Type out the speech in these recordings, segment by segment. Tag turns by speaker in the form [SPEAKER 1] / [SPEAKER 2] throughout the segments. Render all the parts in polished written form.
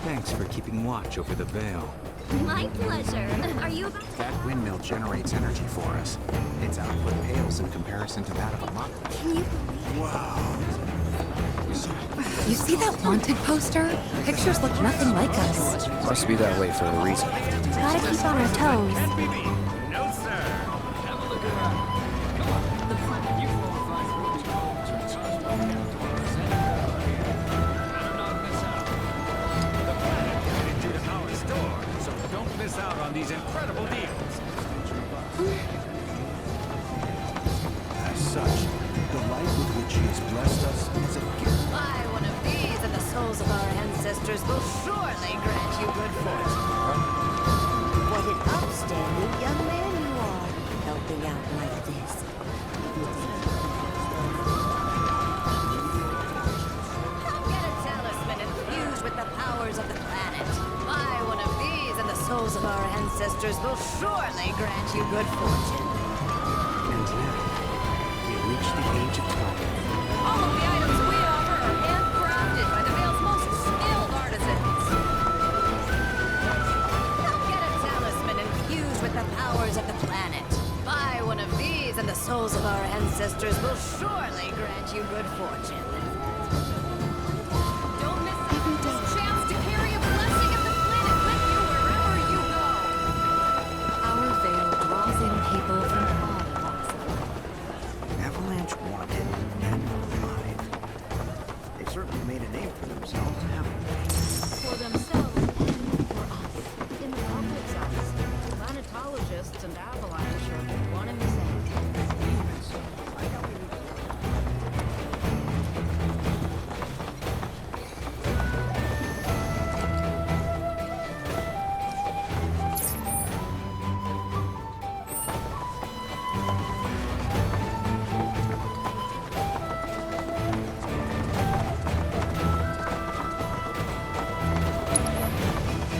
[SPEAKER 1] Thanks for keeping watch over the Veil.
[SPEAKER 2] My pleasure. Are you about to...
[SPEAKER 3] That windmill generates energy for us. Its output pales in comparison to that of a mock.
[SPEAKER 2] Can you believe...
[SPEAKER 3] Wow.
[SPEAKER 4] You see that wanted poster? Pictures look nothing like us.
[SPEAKER 5] Must be that way for a reason.
[SPEAKER 2] Gotta keep on our toes.
[SPEAKER 6] No, sir. Have a look around. Come on. The planet you won't find rules The planet is into our store, so don't miss out on these incredible deals.
[SPEAKER 3] As such, the light with which he has blessed us is a gift.
[SPEAKER 7] Buy one of these, and the souls of our ancestors will surely grant you good fortune. What an upstanding young man you are, helping out like this. Come get a talisman infused with the powers of the planet. Buy one of these, and the souls of our ancestors will surely grant you good fortune.
[SPEAKER 3] And now, we reach the age of time.
[SPEAKER 7] All of the items we offer are handcrafted by the Vale's most skilled artisans. Come get a talisman infused with the powers of the planet. Buy one of these, and the souls of our ancestors will surely grant you good fortune. Don't miss this chance to carry a blessing of the planet with you wherever you go.
[SPEAKER 4] Our veil draws in people from all walks of life.
[SPEAKER 3] Avalanche wanted and alive. They certainly made a name for themselves, haven't they?
[SPEAKER 8] For themselves and for us. In the public's eyes, planetologists and Avalanche are one and the same.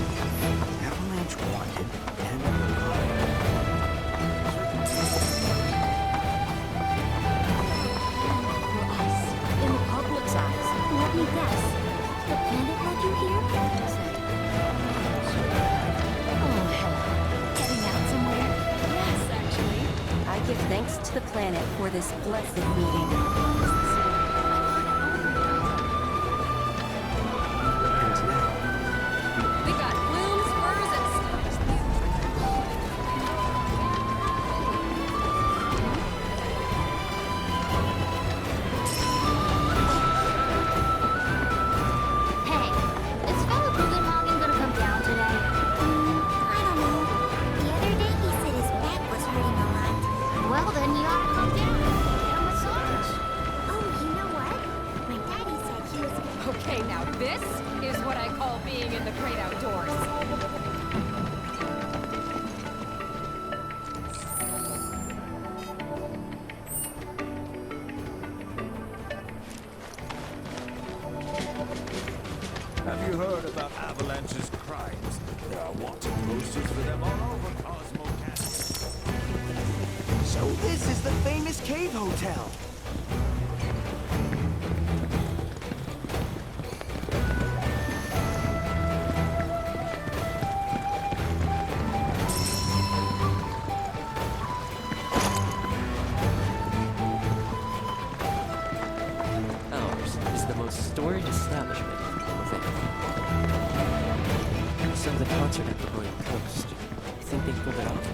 [SPEAKER 3] Avalanche wanted and alive.
[SPEAKER 8] For us. In the public's eyes.
[SPEAKER 2] Let me guess. The planet led you here? Oh, hello. Heading out somewhere?
[SPEAKER 8] Yes, actually.
[SPEAKER 4] I give thanks to the planet for this blessed meeting.
[SPEAKER 3] And now,
[SPEAKER 7] We got plumes, furs, and
[SPEAKER 2] Hey, is Fella Bugenhagen gonna come down today? I don't know. The other day he said his back was hurting a lot. Well, then you ought to come down and get a massage. Oh, you know what? My daddy said he was...
[SPEAKER 7] Okay, now this is what I call being in the great outdoors.
[SPEAKER 6] Have you heard about Avalanche's crimes? There are wanted posters for them all over Cosmo Castle.
[SPEAKER 3] so this is the famous Cave Hotel.
[SPEAKER 9] Ours is the most storied establishment in the Veil. So the concert at the Royal Coast, you think they pulled it off?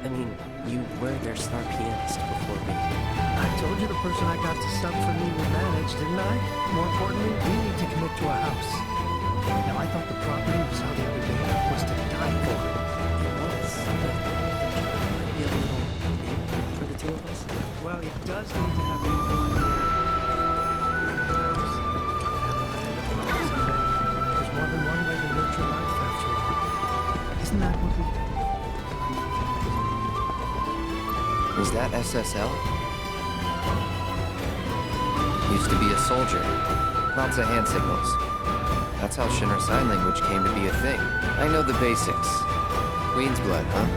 [SPEAKER 9] I mean, you were their star pianist before me.
[SPEAKER 10] I told you the person I got to sub for me would manage, didn't I? More importantly, we need to commit to a house. Now, I thought the property we saw the other day was to die for.
[SPEAKER 9] It was, but might be a little big for the two of us.
[SPEAKER 10] Well, it does need to have a There's more than one way to nurture life, after all. Isn't that what we do?
[SPEAKER 5] Is that SSL? Used to be a soldier. Lots of hand signals. That's how Shinra Sign Language came to be a thing. I know the basics. Queen's blood, huh?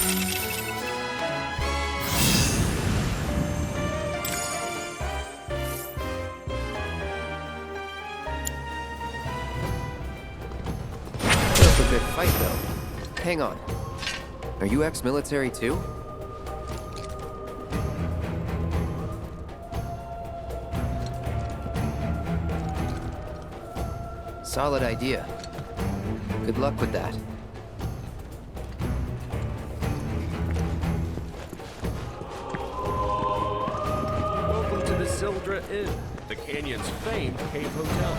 [SPEAKER 5] That's a good fight, though. Hang on. Are you ex-military too? Solid idea. Good luck with that.
[SPEAKER 6] Welcome to the Sildra Inn, the canyon's famed cave hotel.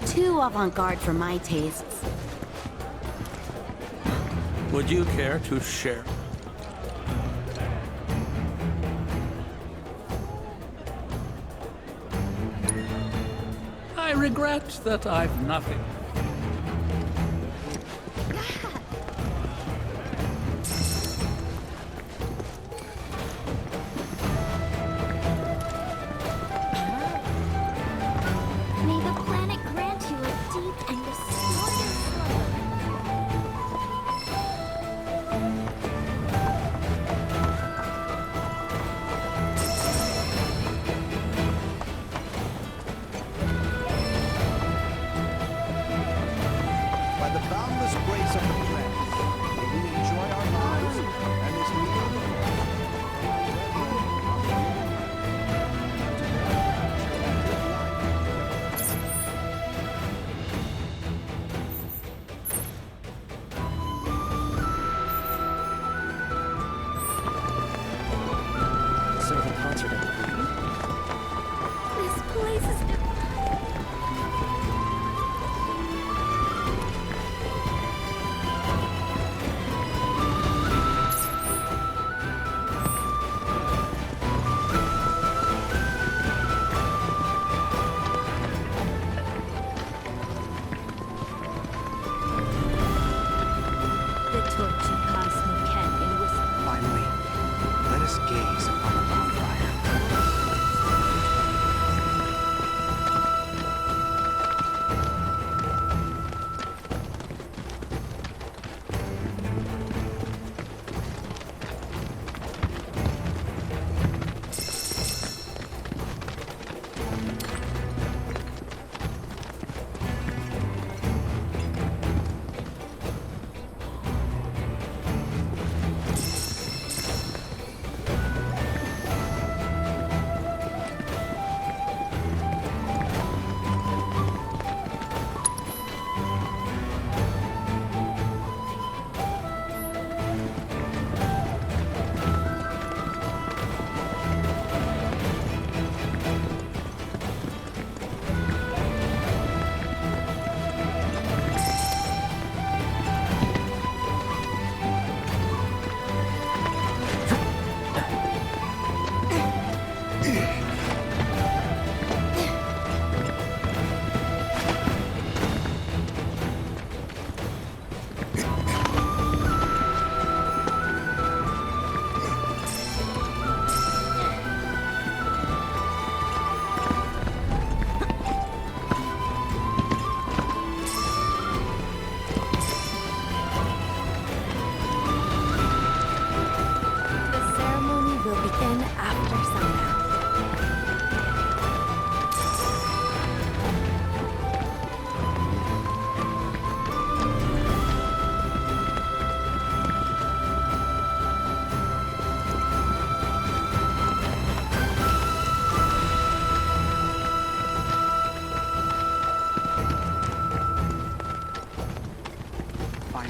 [SPEAKER 7] Too avant-garde for my tastes.
[SPEAKER 6] Would you care to share?
[SPEAKER 11] I regret that I've nothing.
[SPEAKER 2] May the planet grant you a deep and restorative slumber.
[SPEAKER 3] By the boundless grace of the planet, may we enjoy our lives and this
[SPEAKER 9] So the concert ended.
[SPEAKER 2] This place is divine.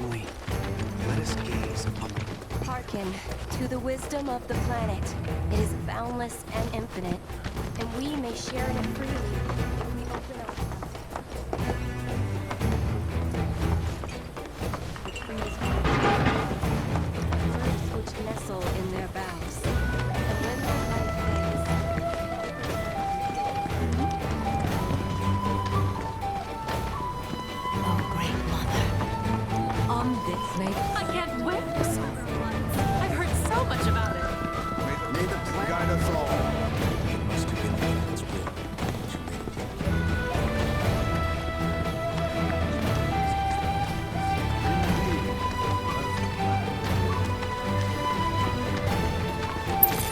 [SPEAKER 3] Family, let us gaze upon the
[SPEAKER 7] Hearken to the wisdom of the planet. It is boundless and infinite, and we may share in it freely if we open our the trees birds which nestle in their boughs. And when their life
[SPEAKER 4] Oh, great mother. This made
[SPEAKER 8] I can't wait for summer. I've heard so much about it.
[SPEAKER 3] May the plan guide us all.
[SPEAKER 6] It must have been Odin's will.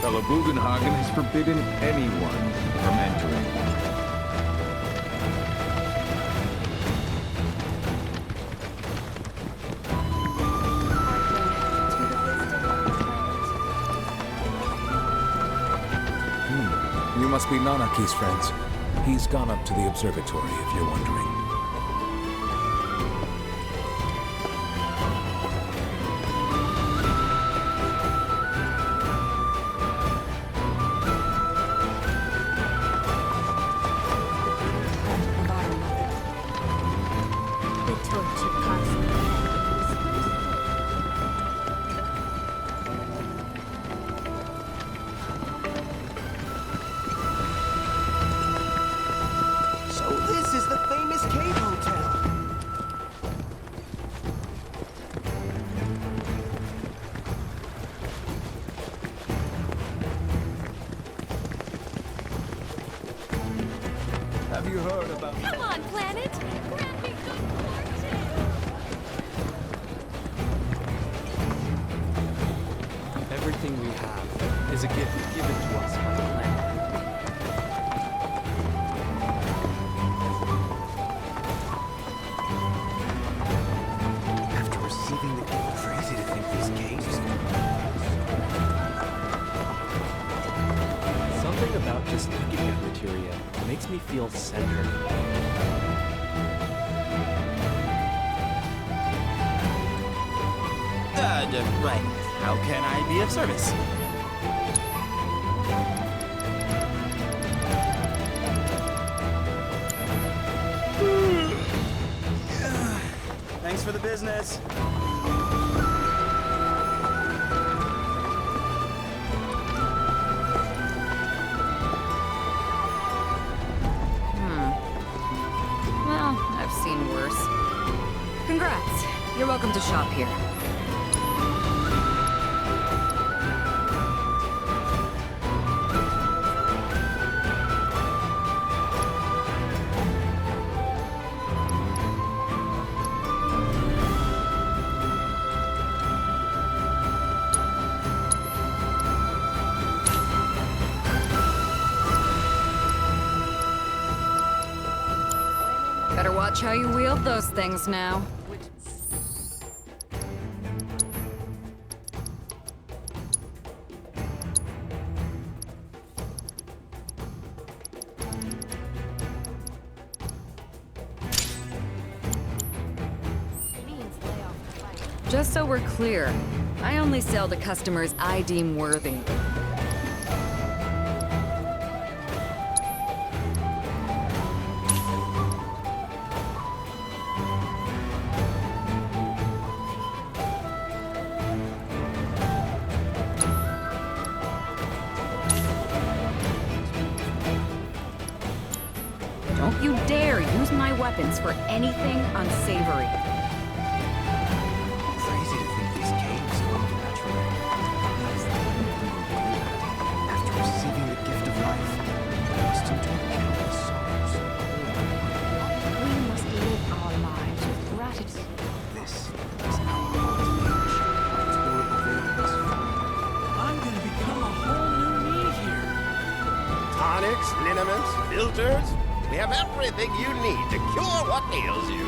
[SPEAKER 1] Fellow Bugenhagen has forbidden anyone from entering.
[SPEAKER 6] You must be Nanaki's friends. He's gone up to the observatory, if you're wondering.
[SPEAKER 2] The torch of cosmic energies.
[SPEAKER 3] So this is the famous cave hotel.
[SPEAKER 6] Have you heard about...
[SPEAKER 8] Come on, planet! Grant me good fortune!
[SPEAKER 9] Everything we have is a gift given to us by the planet.
[SPEAKER 3] After receiving the gift, crazy to think these caves.
[SPEAKER 9] Something about just looking at materia makes me feel centered.
[SPEAKER 12] Right. How can I be of service? Thanks for the business.
[SPEAKER 4] Well, I've seen worse. Congrats. You're welcome to shop here. Better watch how you wield those things now. Just so we're clear, I only sell to customers I deem worthy. Don't you dare use my weapons for anything unsavory.
[SPEAKER 3] Crazy to think these caves formed naturally. After receiving the gift of life, we must endure countless sorrows.
[SPEAKER 2] We must live our lives with gratitude.
[SPEAKER 3] This is our ultimate to avail us from.
[SPEAKER 11] I'm gonna become a whole new me here.
[SPEAKER 12] Tonics, liniments, filters. We have everything you need to cure what ails you.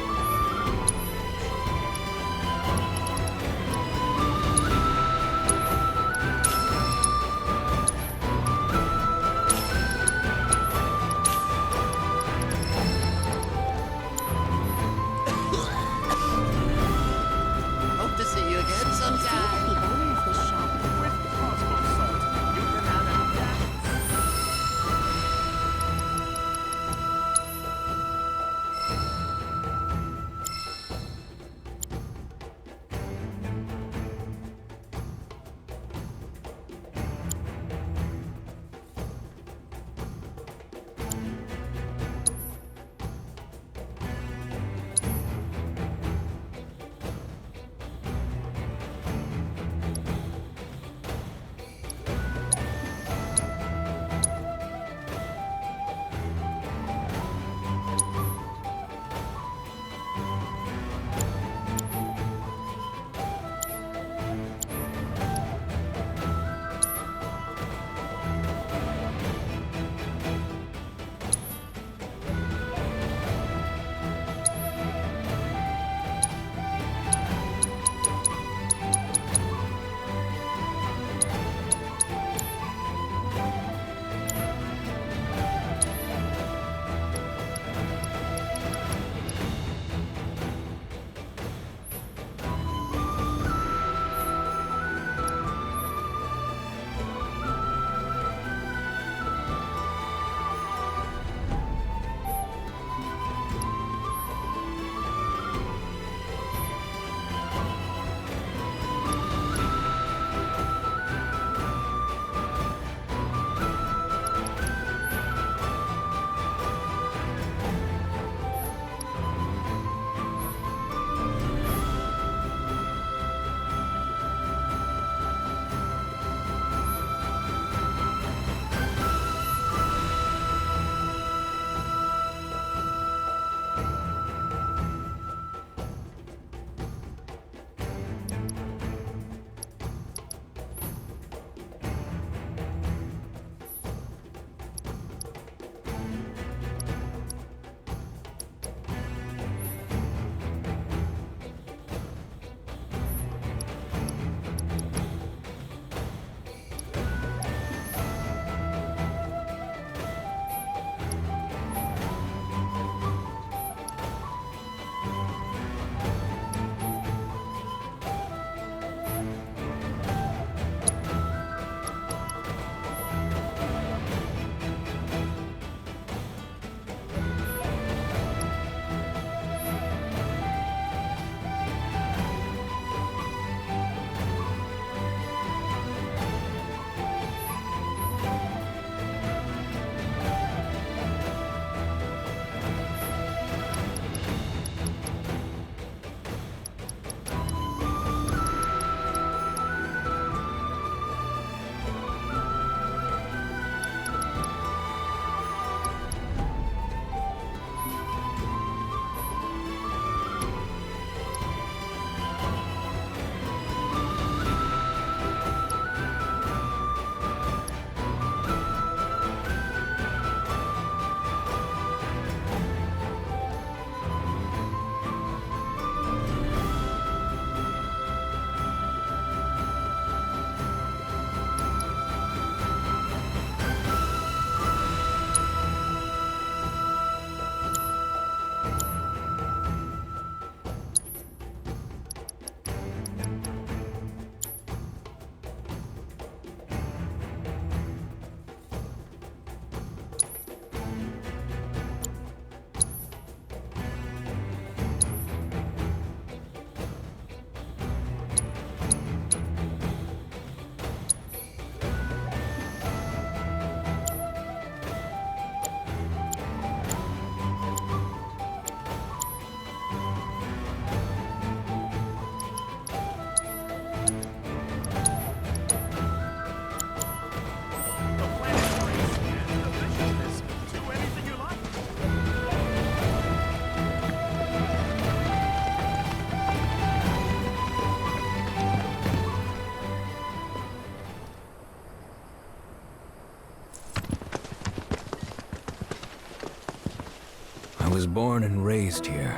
[SPEAKER 13] was born and raised here,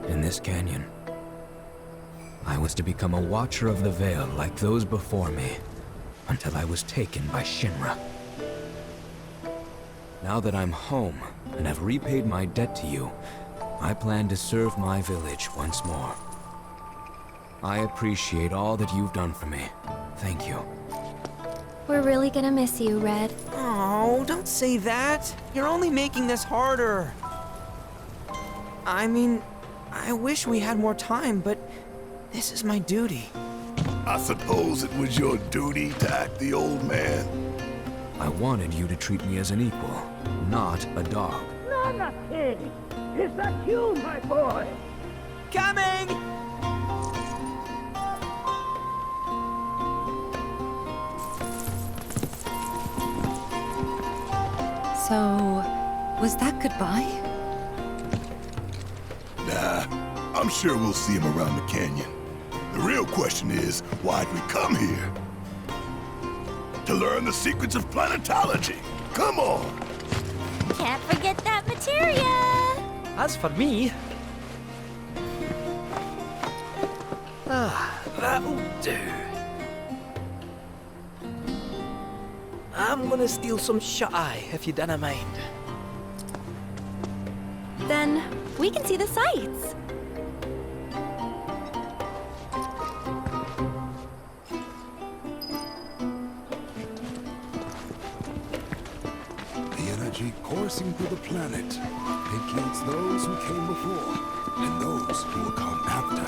[SPEAKER 13] in this canyon. I was to become a watcher of the Veil like those before me, until I was taken by Shinra. Now that I'm home, and have repaid my debt to you, I plan to serve my village once more. I appreciate all that you've done for me. Thank you.
[SPEAKER 14] We're really gonna miss you, Red.
[SPEAKER 9] Oh, don't say that. You're only making this harder. I mean, I wish we had more time, but this is my duty.
[SPEAKER 15] I suppose it was your duty to act the old man.
[SPEAKER 13] I wanted you to treat me as an equal, not a dog.
[SPEAKER 16] No, nothing. Is that you, my boy?
[SPEAKER 9] Coming!
[SPEAKER 4] So, was that goodbye?
[SPEAKER 15] Nah, I'm sure we'll see him around the canyon. The real question is, why'd we come here? To learn the secrets of planetology. Come on!
[SPEAKER 2] Can't forget that materia!
[SPEAKER 10] As for me... that'll do. I'm gonna steal some shut-eye, if you don't mind.
[SPEAKER 14] Then we can see the sights.
[SPEAKER 15] The energy coursing through the planet includes those who came before and those who will come after.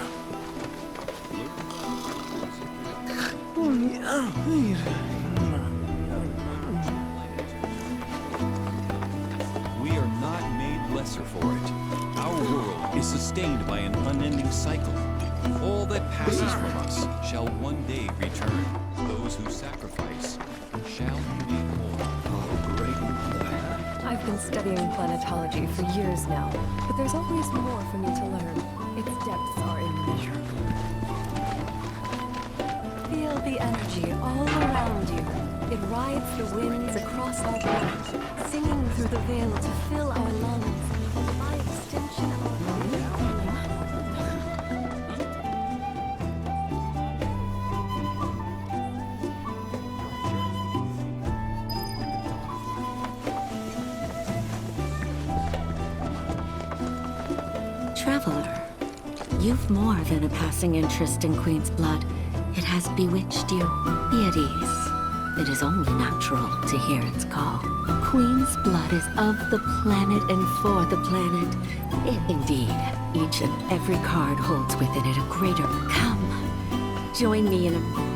[SPEAKER 6] We are not made lesser for it. Our world is sustained by an unending cycle. All that passes from us shall one day return. Those who sacrifice shall be made whole. Oh, great.
[SPEAKER 4] I've been studying planetology for years now, but there's always more for me to learn. Its depths are immeasurable. Feel the energy all around you. It rides the winds across our planet, singing through the veil to fill our lungs, and by extension our
[SPEAKER 7] Traveler, you've more than a passing interest in Queen's blood. It has bewitched you. Be at ease. It is only natural to hear its call. Queen's blood is of the planet and for the planet. Indeed, each and every card holds within it a greater... Come, join me in a...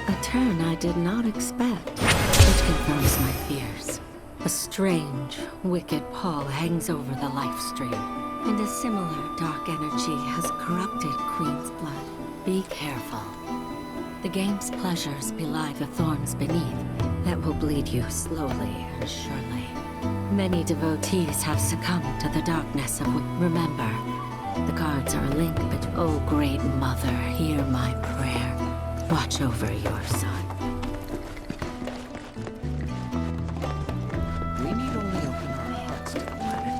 [SPEAKER 7] A turn I did not expect, which confirms my fears. A strange, wicked pall hangs over the life stream, and a similar dark energy has corrupted Queen's blood. Be careful. The game's pleasures belie the thorns beneath that will bleed you slowly and surely. Many devotees have succumbed to the darkness of Remember, the cards are a link, but oh great mother, hear my prayer. Watch over your son.
[SPEAKER 11] We need only open our hearts to the planet.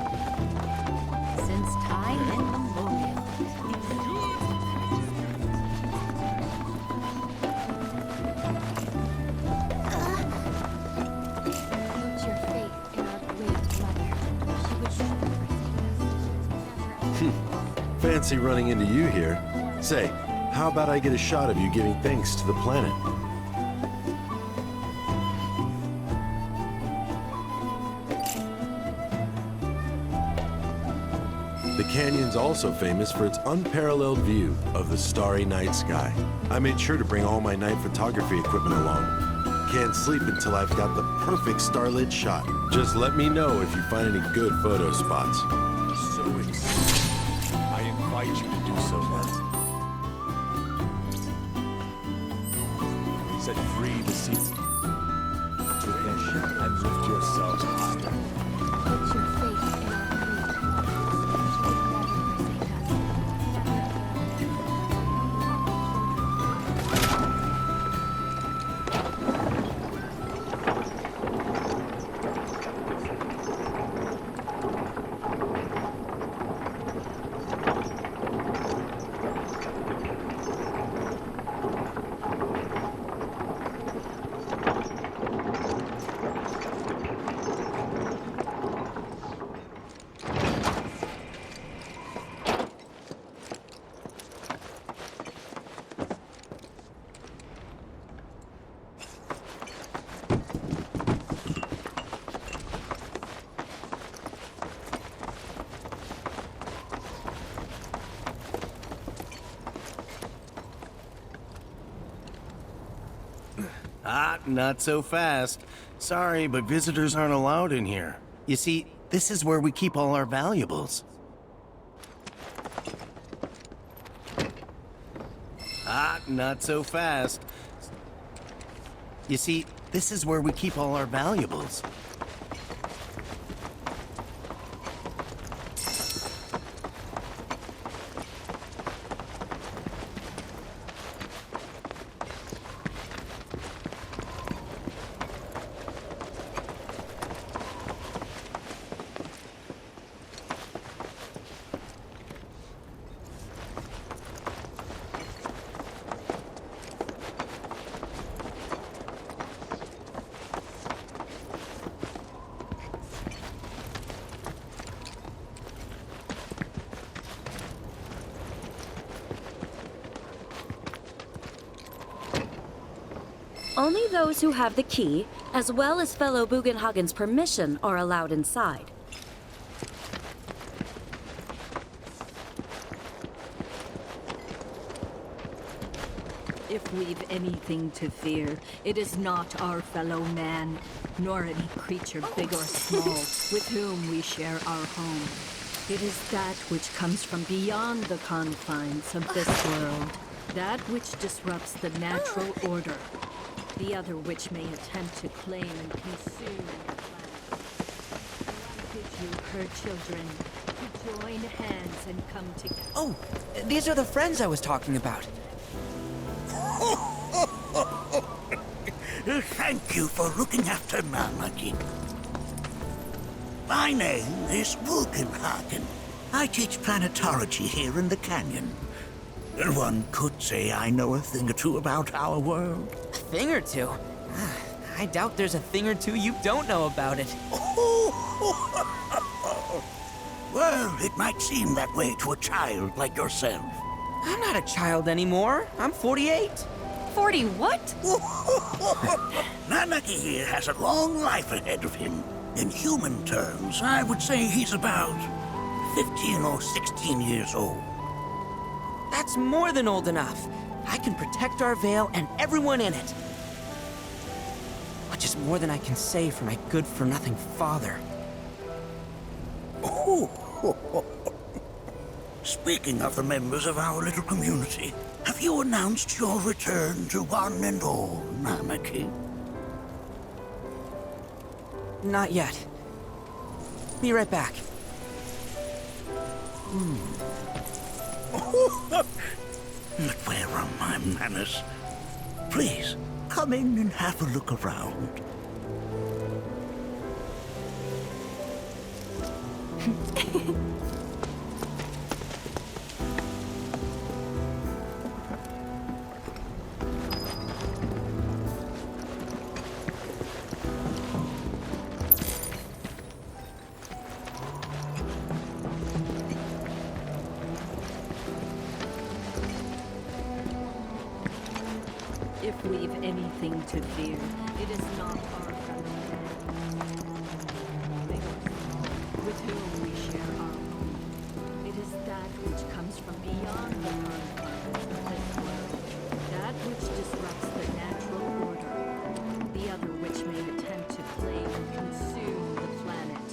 [SPEAKER 8] Since time immemorial.
[SPEAKER 2] Put your faith in our great mother. She would surely forsake us.
[SPEAKER 17] Fancy running into you here. Say, how about I get a shot of you giving thanks to the planet? The canyon's also famous for its unparalleled view of the starry night sky. I made sure to bring all my night photography equipment along. Can't sleep until I've got the perfect starlit shot. Just let me know if you find any good photo spots. So excited. I invite you to do so now. Set free the sea. Take a shot and lift yourselves higher.
[SPEAKER 2] Put your faith in our great mother. She would never forsake us.
[SPEAKER 12] Ah, not so fast. Sorry, but visitors aren't allowed in here. You see, this is where we keep all our valuables. Ah, not so fast. You see, this is where we keep all our valuables.
[SPEAKER 18] Only those who have the key, as well as fellow Bugenhagen's permission, are allowed inside.
[SPEAKER 19] If we've anything to fear, it is not our fellow man, nor any creature big or small with whom we share our home. It is that which comes from beyond the confines of this world, that which disrupts the natural order, the other which may attempt to claim and consume your planet. Why did you, her children, to join hands and come together?
[SPEAKER 9] Oh, these are the friends I was talking about.
[SPEAKER 20] Thank you for looking after Namaki. My name is Bugenhagen. I teach planetology here in the canyon. One could say I know a thing or two about our world.
[SPEAKER 9] A thing or two? I doubt there's a thing or two you don't know about it.
[SPEAKER 20] Well, it might seem that way to a child like yourself.
[SPEAKER 9] I'm not a child anymore. I'm 48.
[SPEAKER 18] 40 what?
[SPEAKER 20] Namaki here has a long life ahead of him. In human terms, I would say he's about 15 or 16 years old.
[SPEAKER 9] That's more than old enough. I can protect our Vale and everyone in it. Which is more than I can say for my good-for-nothing father.
[SPEAKER 20] Speaking of the members of our little community, have you announced your return to one and all, Namaki?
[SPEAKER 9] Not yet. Be right back.
[SPEAKER 20] But where are my manners? Please, come in and have a look around.
[SPEAKER 19] If we've anything to fear, it is not our fellow man, big or small, with whom we share our home. It is that which comes from beyond the confines of this world, that which disrupts the natural order, the other which may attempt to claim and consume the planet.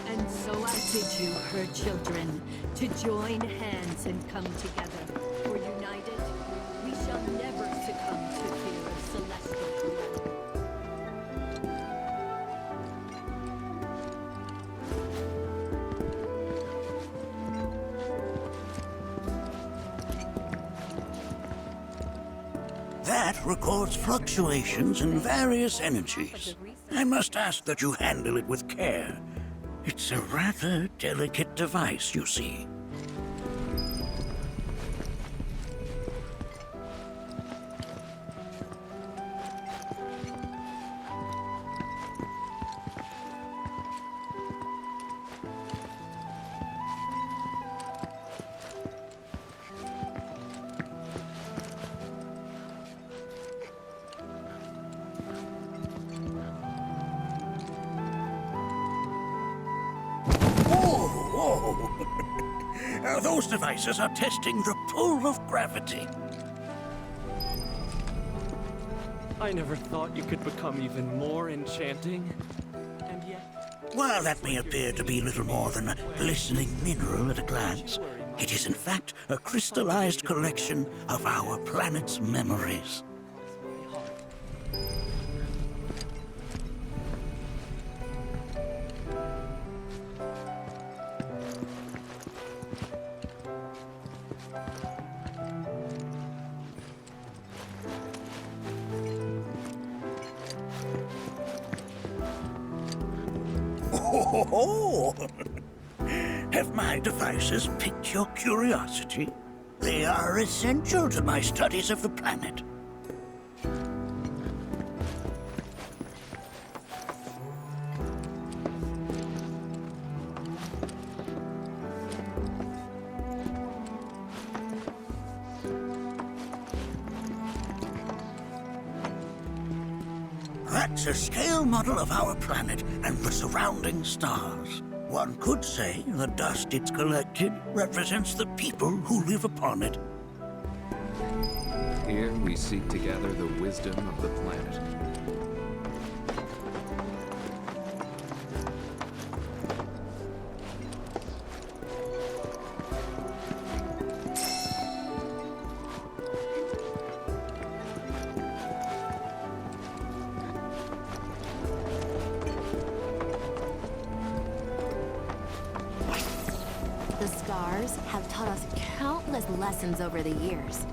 [SPEAKER 19] And so I bid you, her children, to join hands and come together, for united, we shall never succumb to fear of celestial calamity.
[SPEAKER 20] That records fluctuations in various energies. I must ask that you handle it with care. It's a rather delicate device, you see. Those devices are testing the pull of gravity.
[SPEAKER 11] I never thought you could become even more enchanting. And yet...
[SPEAKER 20] While that may appear to be little more than a glistening mineral at a glance, it is in fact a crystallized collection of our planet's memories. Oh, have my devices piqued your curiosity? They are essential to my studies of the planet. That's a scale model of our planet and the surrounding stars. One could say the dust it's collected represents the people who live upon it.
[SPEAKER 1] Here we seek together the wisdom of the planet.
[SPEAKER 2] The stars have taught us countless lessons over the years.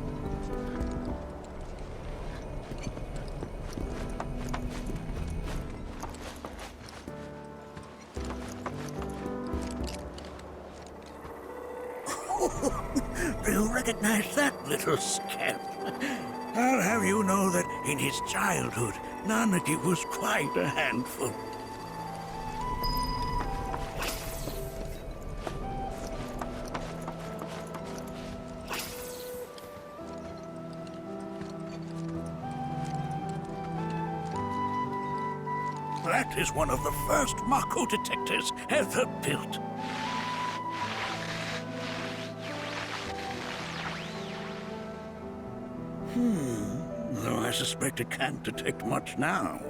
[SPEAKER 20] Do you recognize that little scamp? I'll have you know that in his childhood, Nanaki was quite a handful. That is one of the first Mako detectors ever built. though I suspect it can't detect much now.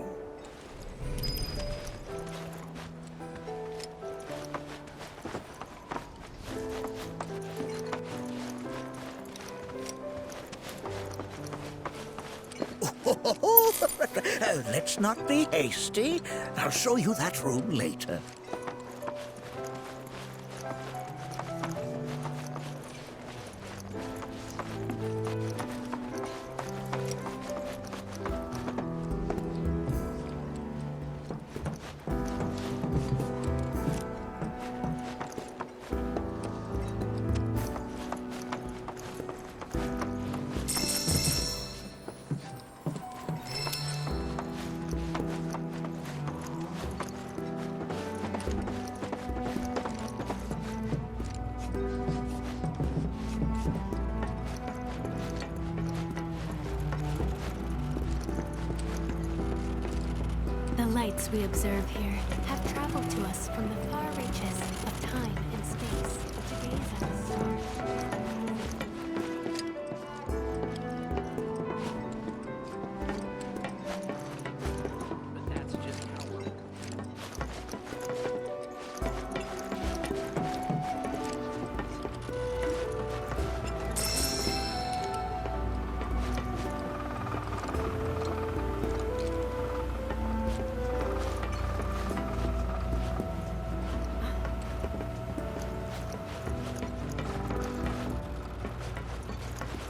[SPEAKER 20] Let's not be hasty. I'll show you that room later.
[SPEAKER 21] The lights we observe here have traveled to us from the far reaches of time and space to gaze at the stars.
[SPEAKER 11] But that's just how we're...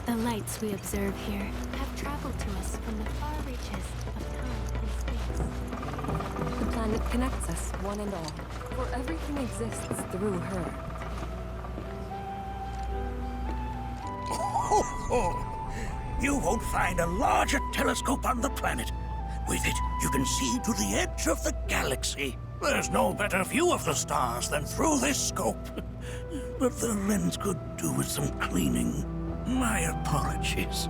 [SPEAKER 21] The lights we observe here have traveled to us from the far reaches of time and space.
[SPEAKER 4] The planet connects us, one and all, for everything exists through her.
[SPEAKER 20] You won't find a larger telescope on the planet. With it, you can see to the edge of the galaxy. There's no better view of the stars than through this scope. But the lens could do with some cleaning. My apologies.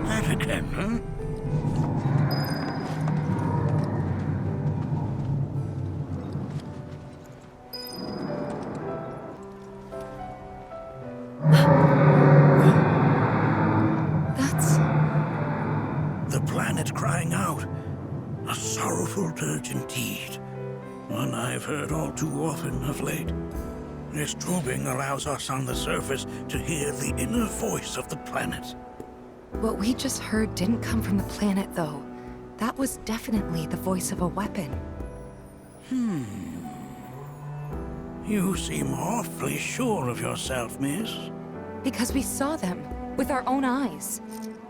[SPEAKER 20] That again, huh? The planet crying out. A sorrowful dirge indeed. One I've heard all too often of late. This tubing allows us on the surface to hear the inner voice of the planet.
[SPEAKER 22] What we just heard didn't come from the planet, though. That was definitely the voice of a weapon.
[SPEAKER 20] You seem awfully sure of yourself, miss.
[SPEAKER 22] Because we saw them, with our own eyes.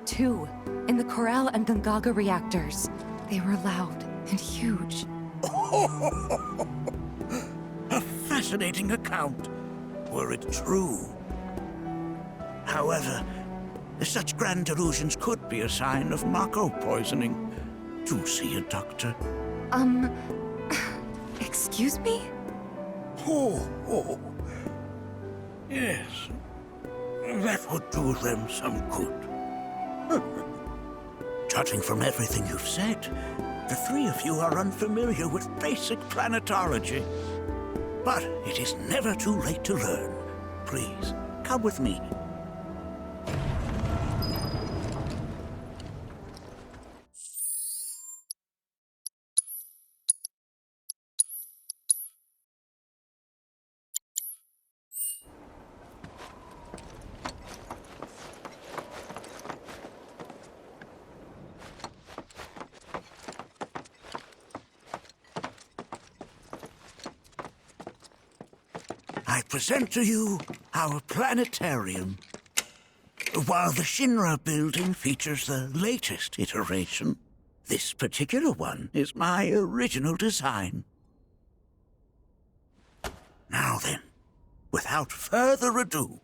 [SPEAKER 22] Two, in the Corel and Gungaga reactors. They were loud and huge.
[SPEAKER 20] A fascinating account, were it true. However, such grand delusions could be a sign of Mako poisoning. Do see a doctor.
[SPEAKER 22] Excuse me?
[SPEAKER 20] Oh. Yes. That would do them some good. Judging from everything you've said, the three of you are unfamiliar with basic planetology. But it is never too late to learn. Please, come with me. I present to you our planetarium. While the Shinra building features the latest iteration, this particular one is my original design. Now then, without further ado,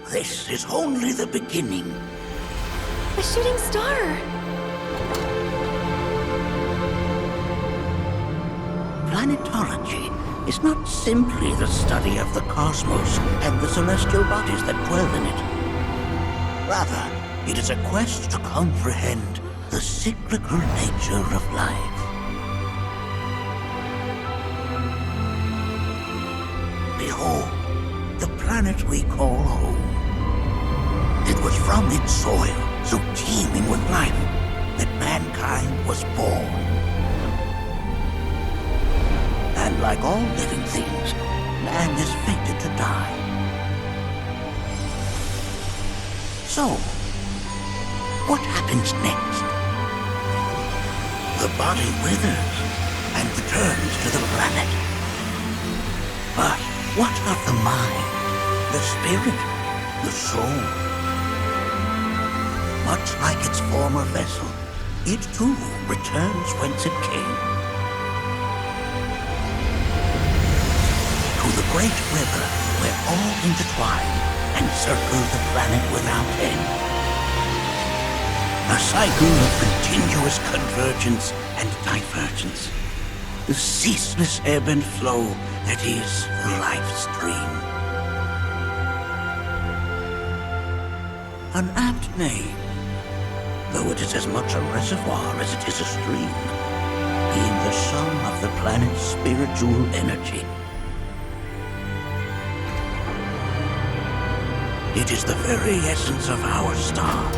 [SPEAKER 20] This is only the beginning.
[SPEAKER 14] A shooting star!
[SPEAKER 20] Planetology is not simply the study of the cosmos and the celestial bodies that dwell in it. Rather, it is a quest to comprehend the cyclical nature of life. Behold, the planet we call home. It was from its soil, so teeming with life, that mankind was born. And like all living things, man is fated to die. So, what happens next? The body withers and returns to the planet. But what of the mind, the spirit, the soul? Much like its former vessel, it too returns whence it came. To the great river where all intertwine and circle the planet without end. A cycle of continuous convergence and divergence. The ceaseless ebb and flow that is the life stream. An apt name, though it is as much a reservoir as it is a stream, being the sum of the planet's spiritual energy. It is the very essence of our star,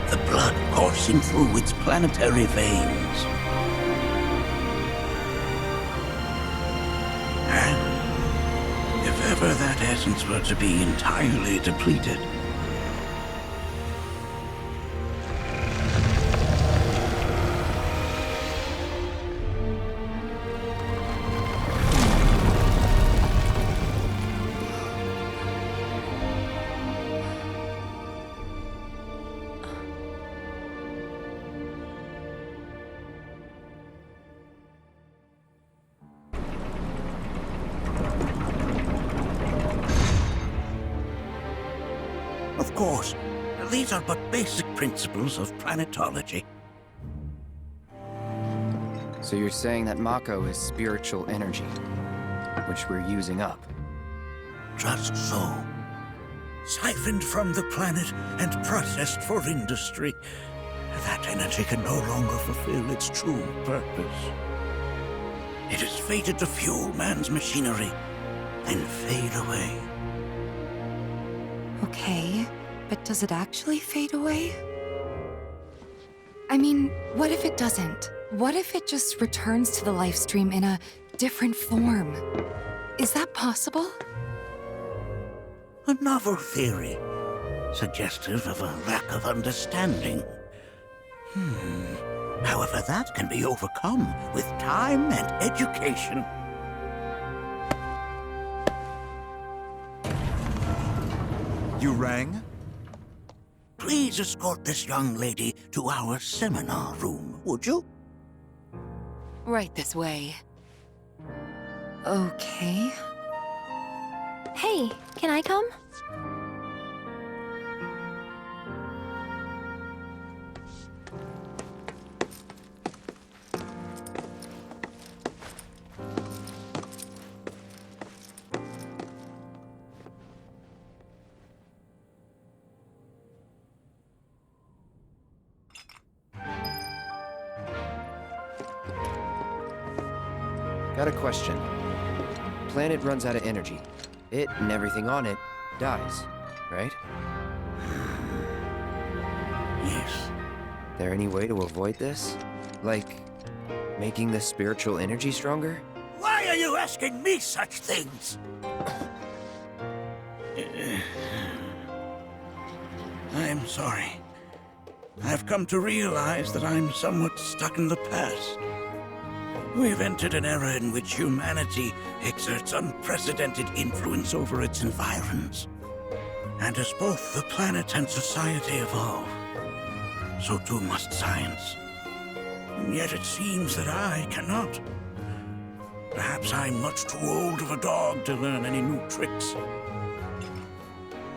[SPEAKER 20] the blood coursing through its planetary veins. And if ever that essence were to be entirely depleted, of course, these are but basic principles of planetology.
[SPEAKER 3] So you're saying that Mako is spiritual energy, which we're using up?
[SPEAKER 20] Just so. Siphoned from the planet and processed for industry, that energy can no longer fulfill its true purpose. It is fated to fuel man's machinery and fade away.
[SPEAKER 22] Okay, but does it actually fade away? I mean, what if it doesn't? What if it just returns to the life stream in a different form? Is that possible?
[SPEAKER 20] A novel theory, suggestive of a lack of understanding. However, that can be overcome with time and education.
[SPEAKER 5] You rang?
[SPEAKER 20] Please escort this young lady to our seminar room, would you?
[SPEAKER 22] Right this way. Okay.
[SPEAKER 14] Hey, can I come?
[SPEAKER 3] Got a question. Planet runs out of energy. It and everything on it dies, right?
[SPEAKER 20] Yes.
[SPEAKER 3] There any way to avoid this? Like, making the spiritual energy stronger?
[SPEAKER 20] Why are you asking me such things? I'm sorry. I've come to realize that I'm somewhat stuck in the past. We've entered an era in which humanity exerts unprecedented influence over its environs. And as both the planet and society evolve, so too must science. And yet it seems that I cannot. Perhaps I'm much too old of a dog to learn any new tricks.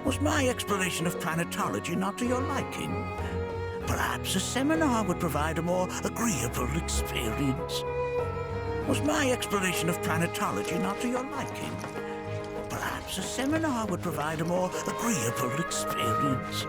[SPEAKER 20] Was my explanation of planetology not to your liking? Perhaps a seminar would provide a more agreeable experience. Was my explanation of planetology not to your liking? Perhaps a seminar would provide a more agreeable experience.